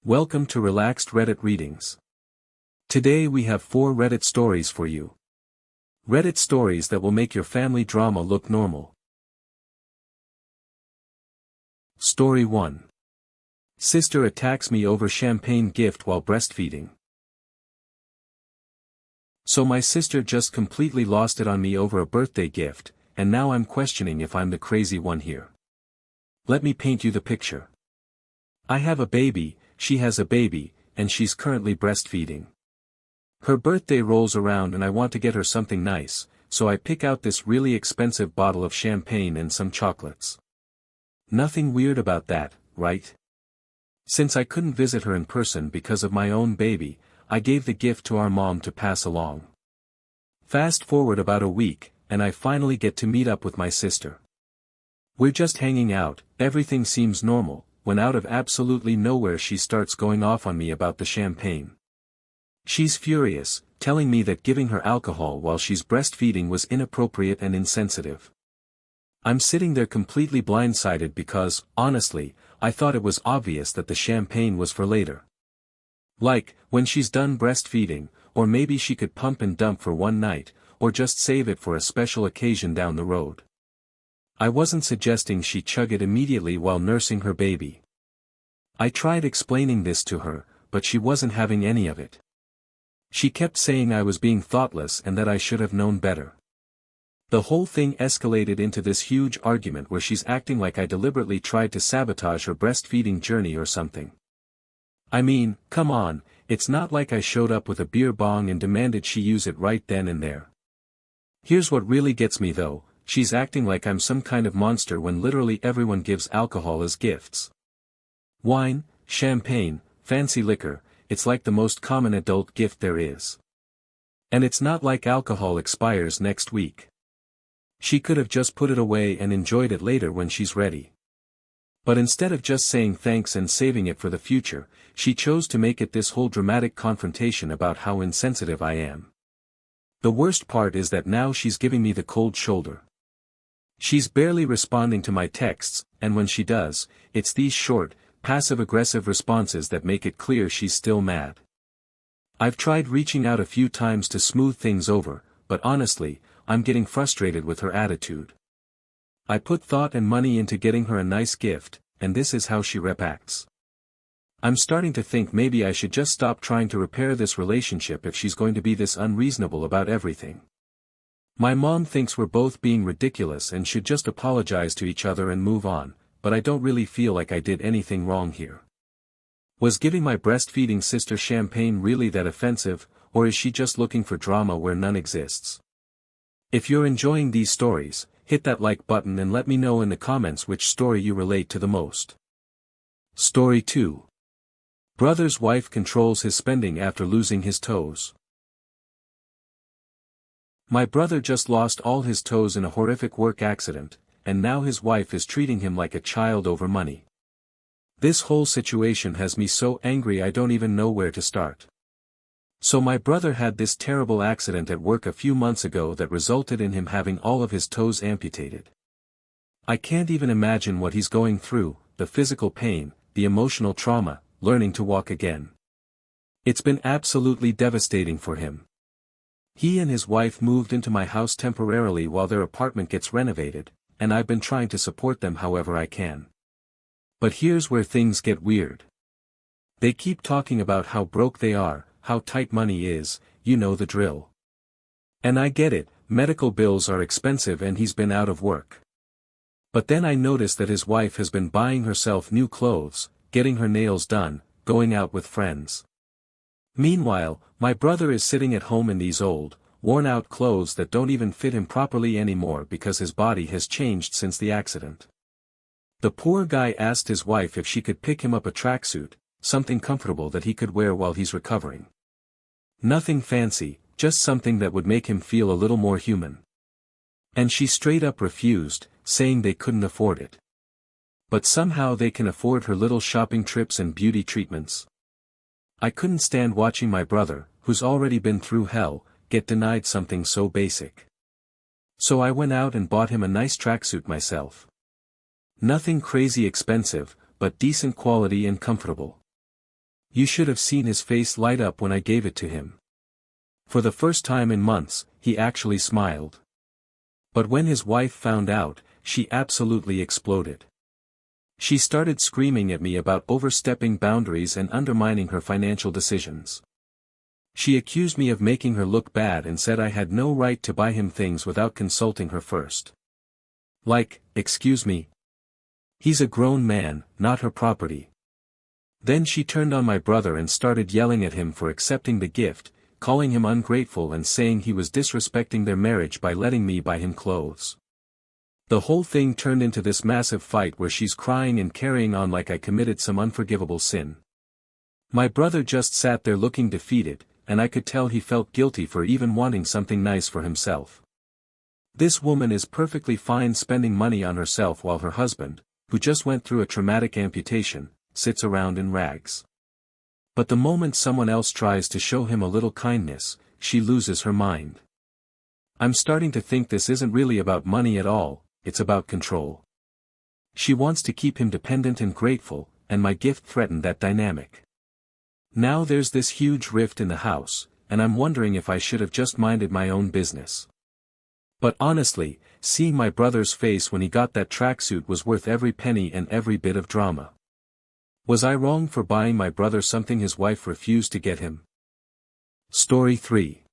Welcome to Relaxed Reddit Readings. Today we have 4 Reddit stories for you. Reddit stories that will make your family drama look normal. Story 1. Sister attacks me over champagne gift while breastfeeding. So my sister just completely lost it on me over a birthday gift, and now I'm questioning if I'm the crazy one here. Let me paint you the picture. I have a baby, she has a baby, and she's currently breastfeeding. Her birthday rolls around and I want to get her something nice, so I pick out this really expensive bottle of champagne and some chocolates. Nothing weird about that, right? Since I couldn't visit her in person because of my own baby, I gave the gift to our mom to pass along. Fast forward about a week, and I finally get to meet up with my sister. We're just hanging out, everything seems normal, when out of absolutely nowhere she starts going off on me about the champagne. She's furious, telling me that giving her alcohol while she's breastfeeding was inappropriate and insensitive. I'm sitting there completely blindsided because, honestly, I thought it was obvious that the champagne was for later. Like, when she's done breastfeeding, or maybe she could pump and dump for one night, or just save it for a special occasion down the road. I wasn't suggesting she chug it immediately while nursing her baby. I tried explaining this to her, but she wasn't having any of it. She kept saying I was being thoughtless and that I should have known better. The whole thing escalated into this huge argument where she's acting like I deliberately tried to sabotage her breastfeeding journey or something. I mean, come on, it's not like I showed up with a beer bong and demanded she use it right then and there. Here's what really gets me though. She's acting like I'm some kind of monster when literally everyone gives alcohol as gifts. Wine, champagne, fancy liquor, it's like the most common adult gift there is. And it's not like alcohol expires next week. She could have just put it away and enjoyed it later when she's ready. But instead of just saying thanks and saving it for the future, she chose to make it this whole dramatic confrontation about how insensitive I am. The worst part is that now she's giving me the cold shoulder. She's barely responding to my texts, and when she does, it's these short, passive-aggressive responses that make it clear she's still mad. I've tried reaching out a few times to smooth things over, but honestly, I'm getting frustrated with her attitude. I put thought and money into getting her a nice gift, and this is how she reacts. I'm starting to think maybe I should just stop trying to repair this relationship if she's going to be this unreasonable about everything. My mom thinks we're both being ridiculous and should just apologize to each other and move on, but I don't really feel like I did anything wrong here. Was giving my breastfeeding sister champagne really that offensive, or is she just looking for drama where none exists? If you're enjoying these stories, hit that like button and let me know in the comments which story you relate to the most. Story 2. Brother's wife controls his spending after losing his toes. My brother just lost all his toes in a horrific work accident, and now his wife is treating him like a child over money. This whole situation has me so angry I don't even know where to start. So my brother had this terrible accident at work a few months ago that resulted in him having all of his toes amputated. I can't even imagine what he's going through, the physical pain, the emotional trauma, learning to walk again. It's been absolutely devastating for him. He and his wife moved into my house temporarily while their apartment gets renovated, and I've been trying to support them however I can. But here's where things get weird. They keep talking about how broke they are, how tight money is, you know the drill. And I get it, medical bills are expensive and he's been out of work. But then I notice that his wife has been buying herself new clothes, getting her nails done, going out with friends. Meanwhile, my brother is sitting at home in these old, worn-out clothes that don't even fit him properly anymore because his body has changed since the accident. The poor guy asked his wife if she could pick him up a tracksuit, something comfortable that he could wear while he's recovering. Nothing fancy, just something that would make him feel a little more human. And she straight up refused, saying they couldn't afford it. But somehow they can afford her little shopping trips and beauty treatments. I couldn't stand watching my brother, who's already been through hell, get denied something so basic. So I went out and bought him a nice tracksuit myself. Nothing crazy expensive, but decent quality and comfortable. You should have seen his face light up when I gave it to him. For the first time in months, he actually smiled. But when his wife found out, she absolutely exploded. She started screaming at me about overstepping boundaries and undermining her financial decisions. She accused me of making her look bad and said I had no right to buy him things without consulting her first. Like, excuse me? He's a grown man, not her property. Then she turned on my brother and started yelling at him for accepting the gift, calling him ungrateful and saying he was disrespecting their marriage by letting me buy him clothes. The whole thing turned into this massive fight where she's crying and carrying on like I committed some unforgivable sin. My brother just sat there looking defeated, and I could tell he felt guilty for even wanting something nice for himself. This woman is perfectly fine spending money on herself while her husband, who just went through a traumatic amputation, sits around in rags. But the moment someone else tries to show him a little kindness, she loses her mind. I'm starting to think this isn't really about money at all, it's about control. She wants to keep him dependent and grateful, and my gift threatened that dynamic. Now there's this huge rift in the house, and I'm wondering if I should have just minded my own business. But honestly, seeing my brother's face when he got that tracksuit was worth every penny and every bit of drama. Was I wrong for buying my brother something his wife refused to get him? Story 3.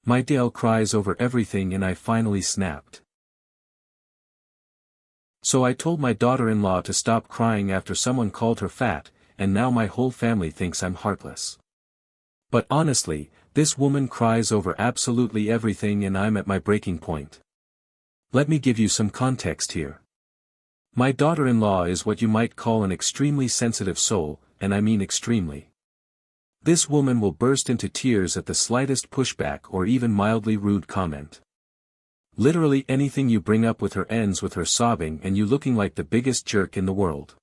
My Dale cries over everything and I finally snapped. So I told my daughter-in-law to stop crying after someone called her fat, and now my whole family thinks I'm heartless. But honestly, this woman cries over absolutely everything and I'm at my breaking point. Let me give you some context here. My daughter-in-law is what you might call an extremely sensitive soul, and I mean extremely. This woman will burst into tears at the slightest pushback or even mildly rude comment. Literally anything you bring up with her ends with her sobbing and you looking like the biggest jerk in the world.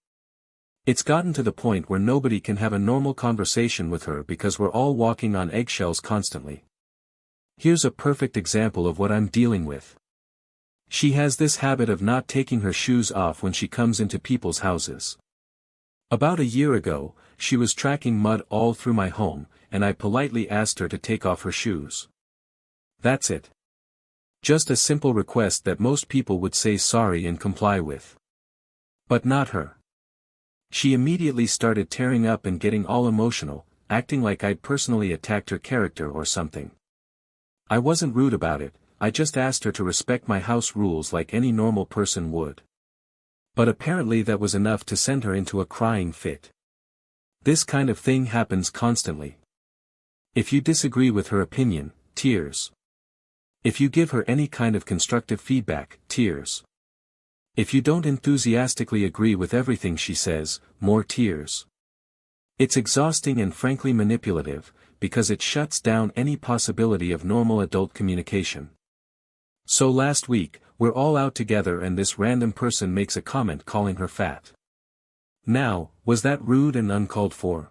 It's gotten to the point where nobody can have a normal conversation with her because we're all walking on eggshells constantly. Here's a perfect example of what I'm dealing with. She has this habit of not taking her shoes off when she comes into people's houses. About a year ago, she was tracking mud all through my home, and I politely asked her to take off her shoes. That's it. Just a simple request that most people would say sorry and comply with. But not her. She immediately started tearing up and getting all emotional, acting like I'd personally attacked her character or something. I wasn't rude about it, I just asked her to respect my house rules like any normal person would. But apparently that was enough to send her into a crying fit. This kind of thing happens constantly. If you disagree with her opinion, tears. If you give her any kind of constructive feedback, tears. If you don't enthusiastically agree with everything she says, more tears. It's exhausting and frankly manipulative, because it shuts down any possibility of normal adult communication. So last week, we're all out together and this random person makes a comment calling her fat. Now, was that rude and uncalled for?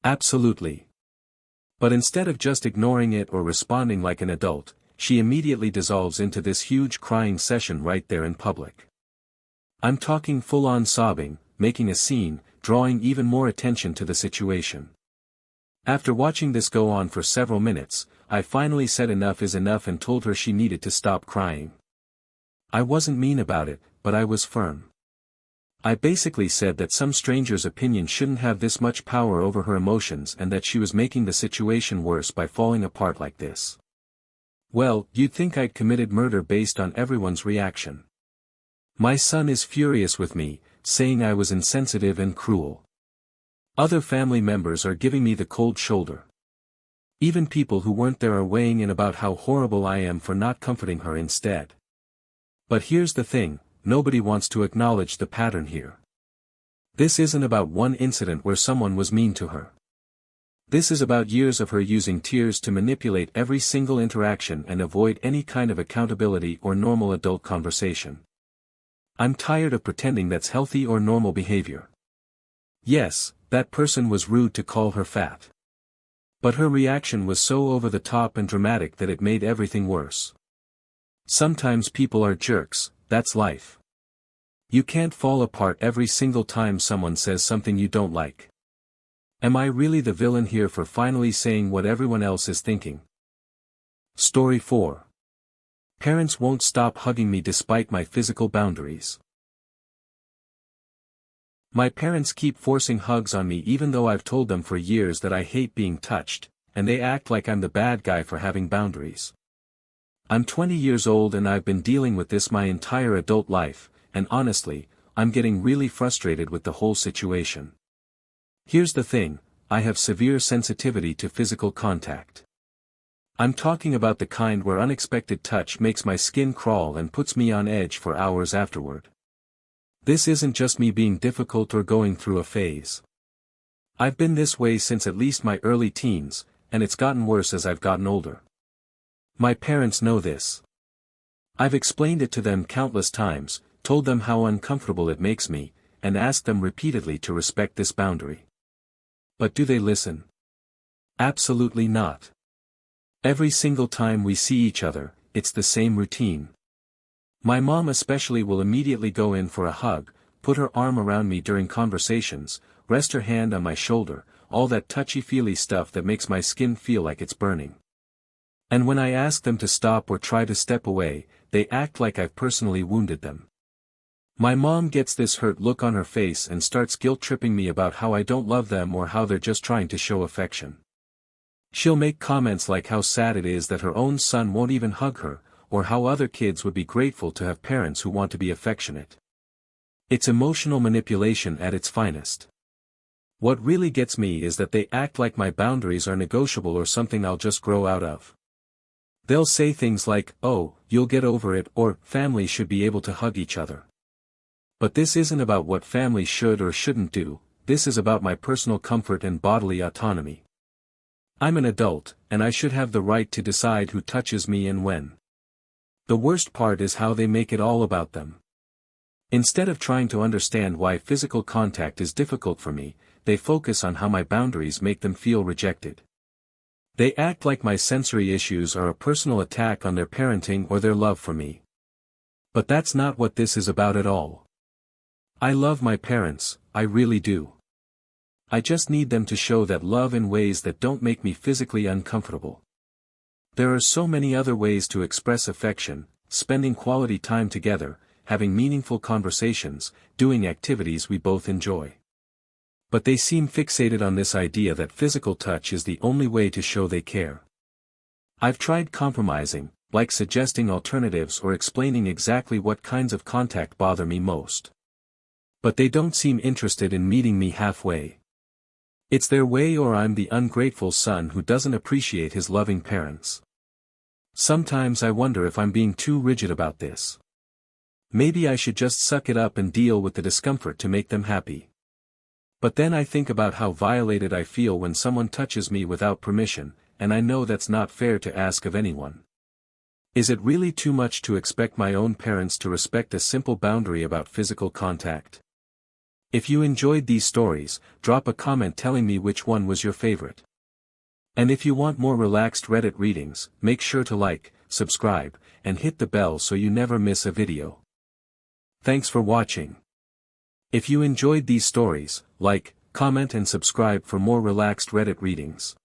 Absolutely. But instead of just ignoring it or responding like an adult, she immediately dissolves into this huge crying session right there in public. I'm talking full-on sobbing, making a scene, drawing even more attention to the situation. After watching this go on for several minutes, I finally said enough is enough and told her she needed to stop crying. I wasn't mean about it, but I was firm. I basically said that some stranger's opinion shouldn't have this much power over her emotions and that she was making the situation worse by falling apart like this. Well, you'd think I'd committed murder based on everyone's reaction. My son is furious with me, saying I was insensitive and cruel. Other family members are giving me the cold shoulder. Even people who weren't there are weighing in about how horrible I am for not comforting her instead. But here's the thing, nobody wants to acknowledge the pattern here. This isn't about one incident where someone was mean to her. This is about years of her using tears to manipulate every single interaction and avoid any kind of accountability or normal adult conversation. I'm tired of pretending that's healthy or normal behavior. Yes, that person was rude to call her fat. But her reaction was so over the top and dramatic that it made everything worse. Sometimes people are jerks, that's life. You can't fall apart every single time someone says something you don't like. Am I really the villain here for finally saying what everyone else is thinking? Story 4. Parents won't stop hugging me despite my physical boundaries. My parents keep forcing hugs on me even though I've told them for years that I hate being touched, and they act like I'm the bad guy for having boundaries. I'm 20 years old and I've been dealing with this my entire adult life, and honestly, I'm getting really frustrated with the whole situation. Here's the thing, I have severe sensitivity to physical contact. I'm talking about the kind where unexpected touch makes my skin crawl and puts me on edge for hours afterward. This isn't just me being difficult or going through a phase. I've been this way since at least my early teens, and it's gotten worse as I've gotten older. My parents know this. I've explained it to them countless times, told them how uncomfortable it makes me, and asked them repeatedly to respect this boundary. But do they listen? Absolutely not. Every single time we see each other, it's the same routine. My mom especially will immediately go in for a hug, put her arm around me during conversations, rest her hand on my shoulder, all that touchy-feely stuff that makes my skin feel like it's burning. And when I ask them to stop or try to step away, they act like I've personally wounded them. My mom gets this hurt look on her face and starts guilt-tripping me about how I don't love them or how they're just trying to show affection. She'll make comments like how sad it is that her own son won't even hug her, or how other kids would be grateful to have parents who want to be affectionate. It's emotional manipulation at its finest. What really gets me is that they act like my boundaries are negotiable or something I'll just grow out of. They'll say things like, "Oh, you'll get over it," or "Families should be able to hug each other." But this isn't about what families should or shouldn't do, this is about my personal comfort and bodily autonomy. I'm an adult, and I should have the right to decide who touches me and when. The worst part is how they make it all about them. Instead of trying to understand why physical contact is difficult for me, they focus on how my boundaries make them feel rejected. They act like my sensory issues are a personal attack on their parenting or their love for me. But that's not what this is about at all. I love my parents, I really do. I just need them to show that love in ways that don't make me physically uncomfortable. There are so many other ways to express affection, spending quality time together, having meaningful conversations, doing activities we both enjoy. But they seem fixated on this idea that physical touch is the only way to show they care. I've tried compromising, like suggesting alternatives or explaining exactly what kinds of contact bother me most. But they don't seem interested in meeting me halfway. It's their way or I'm the ungrateful son who doesn't appreciate his loving parents. Sometimes I wonder if I'm being too rigid about this. Maybe I should just suck it up and deal with the discomfort to make them happy. But then I think about how violated I feel when someone touches me without permission, and I know that's not fair to ask of anyone. Is it really too much to expect my own parents to respect a simple boundary about physical contact? If you enjoyed these stories, drop a comment telling me which one was your favorite. And if you want more relaxed Reddit readings, make sure to like, subscribe, and hit the bell so you never miss a video. Thanks for watching. If you enjoyed these stories, like, comment and subscribe for more relaxed Reddit readings.